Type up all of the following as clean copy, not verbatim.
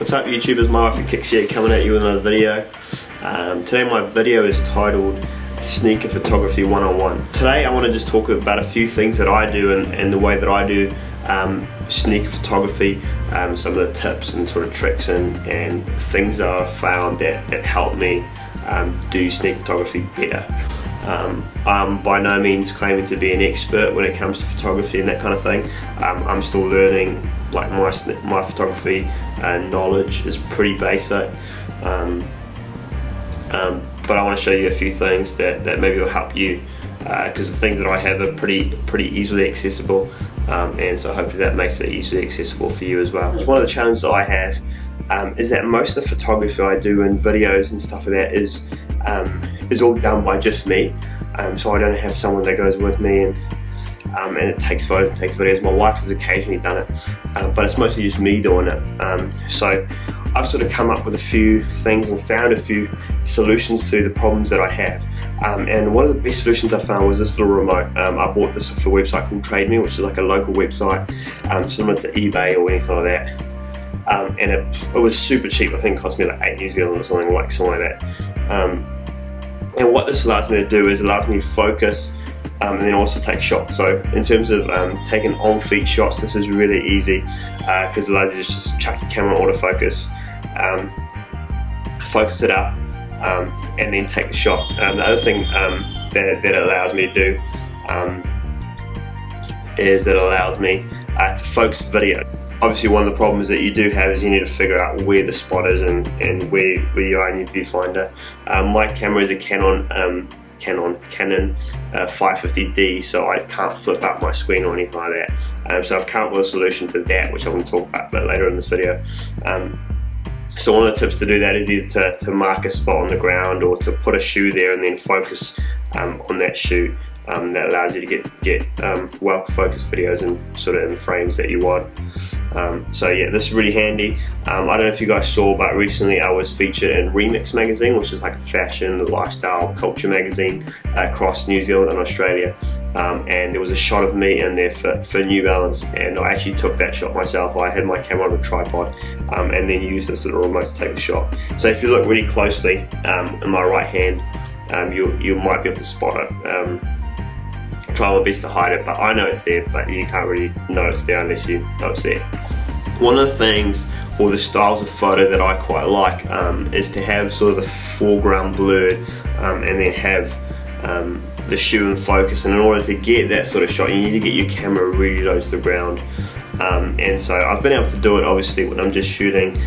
What's up YouTubers, my wife Kicks here coming at you with another video. Today my video is titled Sneaker Photography 101. Today I want to just talk about a few things that I do and the way that I do sneaker photography, some of the tips and sort of tricks and things that I've found that help me do sneaker photography better. I'm by no means claiming to be an expert when it comes to photography and that kind of thing. I'm still learning. Like my photography knowledge is pretty basic, but I want to show you a few things that maybe will help you, because the things that I have are pretty easily accessible, and so hopefully that makes it easily accessible for you as well. One of the challenges that I have is that most of the photography I do in videos and stuff like that is all done by just me, so I don't have someone that goes with me and it takes photos and takes videos. My wife has occasionally done it, but it's mostly just me doing it. So I've sort of come up with a few things and found a few solutions to the problems that I have. And one of the best solutions I found was this little remote. I bought this off a website called Trade Me, which is like a local website similar to eBay or anything like that. And it was super cheap. I think it cost me like 8 New Zealand or something like that. And what this allows me to do is it allows me to focus and then also take shots. So in terms of taking on-feet shots, this is really easy because it allows you to just chuck your camera on autofocus, focus it up, and then take the shot. The other thing that it allows me to do is that it allows me to focus video. Obviously one of the problems that you do have is you need to figure out where the spot is and where you are in your viewfinder. My camera is a Canon 550D, so I can't flip up my screen or anything like that. So I've come up with a solution to that, which I'm going to talk about a bit later in this video. So one of the tips to do that is either to mark a spot on the ground or to put a shoe there and then focus on that shoe. That allows you to get well focused videos and sort of in the frames that you want. So yeah, this is really handy. I don't know if you guys saw, but recently I was featured in Remix magazine, which is like a fashion, lifestyle, culture magazine across New Zealand and Australia. And there was a shot of me in there for New Balance, and I actually took that shot myself. I had my camera on a tripod and then used this little remote to take the shot. So if you look really closely in my right hand, you might be able to spot it. Try my best to hide it, but I know it's there, but you can't really know it's there unless you know it's there. One of the things, or the styles of photo that I quite like, is to have sort of the foreground blurred and then have the shoe in focus. And in order to get that sort of shot, you need to get your camera really low to the ground. And so I've been able to do it obviously when I'm just shooting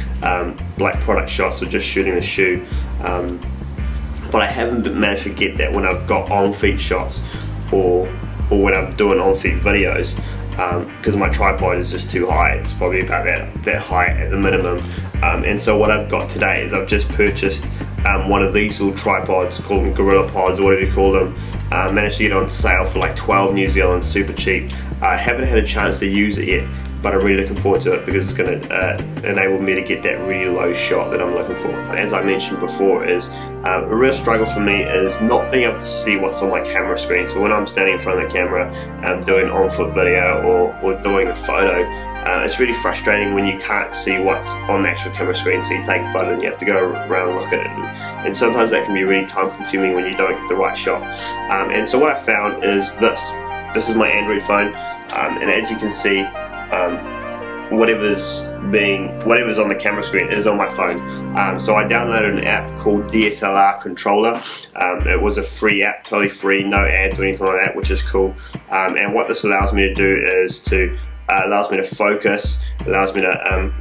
like product shots or just shooting the shoe, but I haven't managed to get that when I've got on-feet shots or when I'm doing on-feet videos, because my tripod is just too high. It's probably about that height at the minimum. And so what I've got today is I've just purchased one of these little tripods, called them Gorilla Pods or whatever you call them. Managed to get it on sale for like 12 New Zealand, super cheap. I haven't had a chance to use it yet, but I'm really looking forward to it because it's going to enable me to get that really low shot that I'm looking for. As I mentioned before, is a real struggle for me is not being able to see what's on my camera screen. So when I'm standing in front of the camera doing on-foot video or doing a photo, it's really frustrating when you can't see what's on the actual camera screen. So you take a photo and you have to go around and look at it, and sometimes that can be really time consuming when you don't get the right shot. And so what I found is this is my Android phone, and as you can see, whatever's on the camera screen is on my phone. So I downloaded an app called DSLR Controller. It was a free app, totally free, no ads or anything like that, which is cool. And what this allows me to do is allows me to focus, allows me to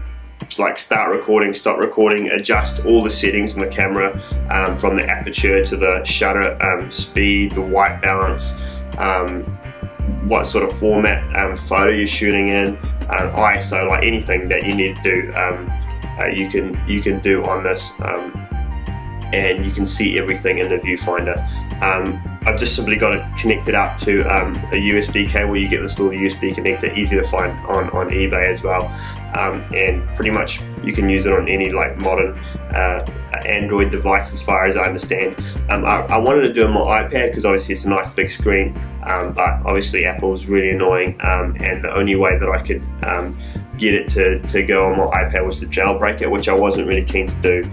like start recording, stop recording, adjust all the settings on the camera, from the aperture to the shutter speed, the white balance, what sort of format photo you're shooting in, ISO, like anything that you need to do, you can do on this, and you can see everything in the viewfinder. I've just simply got to connect it up to a USB cable. You get this little USB connector, easy to find on eBay as well, and pretty much you can use it on any like modern Android device as far as I understand. I wanted to do it on my iPad because obviously it's a nice big screen, but obviously Apple is really annoying, and the only way that I could get it to go on my iPad was to jailbreak it, which I wasn't really keen to do.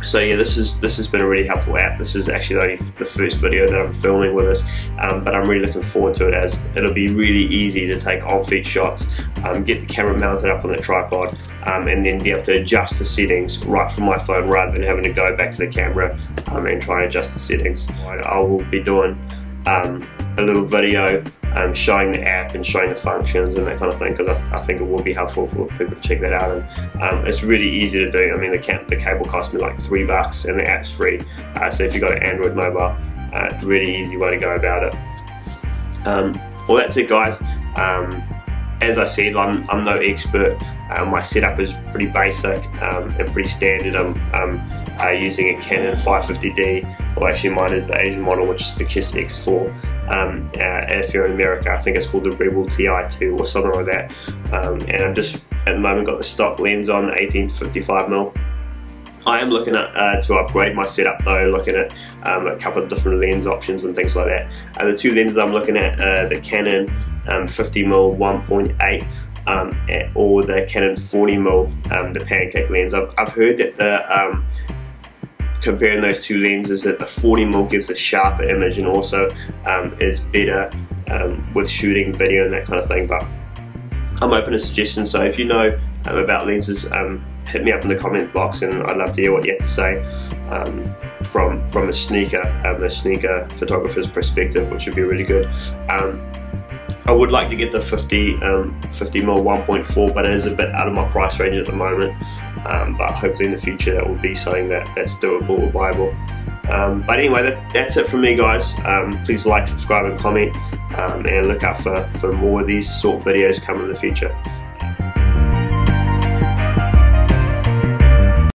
So yeah, this has been a really helpful app. This is actually only the first video that I'm filming with this, but I'm really looking forward to it, as it'll be really easy to take on-feet shots, get the camera mounted up on the tripod, and then be able to adjust the settings right from my phone rather than having to go back to the camera and try and adjust the settings. I will be doing a little video showing the app and showing the functions and that kind of thing, because I think it will be helpful for people to check that out. And it's really easy to do. I mean, the cable cost me like $3 and the app's free, so if you've got an Android mobile, really easy way to go about it. Well, that's it, guys. As I said, I'm no expert. My setup is pretty basic and pretty standard. I'm using a Canon 550D, well actually mine is the Asian model, which is the KISS X4. And if you're in America, I think it's called the Rebel TI2 or something like that. And I'm just at the moment got the stock lens on, the 18 to 55mm. I am looking at to upgrade my setup though, looking at a couple of different lens options and things like that. The two lenses I'm looking at are the Canon 50mm 1.8 or the Canon 40mm, the pancake lens. I've heard that the comparing those two lenses, that the 40mm gives a sharper image and also is better with shooting video and that kind of thing, but I'm open to suggestions. So if you know about lenses, hit me up in the comment box, and I'd love to hear what you have to say from a sneaker photographer's perspective, which would be really good. I would like to get the 50mm 1.4, but it is a bit out of my price range at the moment. But hopefully in the future that will be something that's doable or viable. But anyway, that's it from me, guys. Please like, subscribe and comment, and look out for more of these sort of videos coming in the future.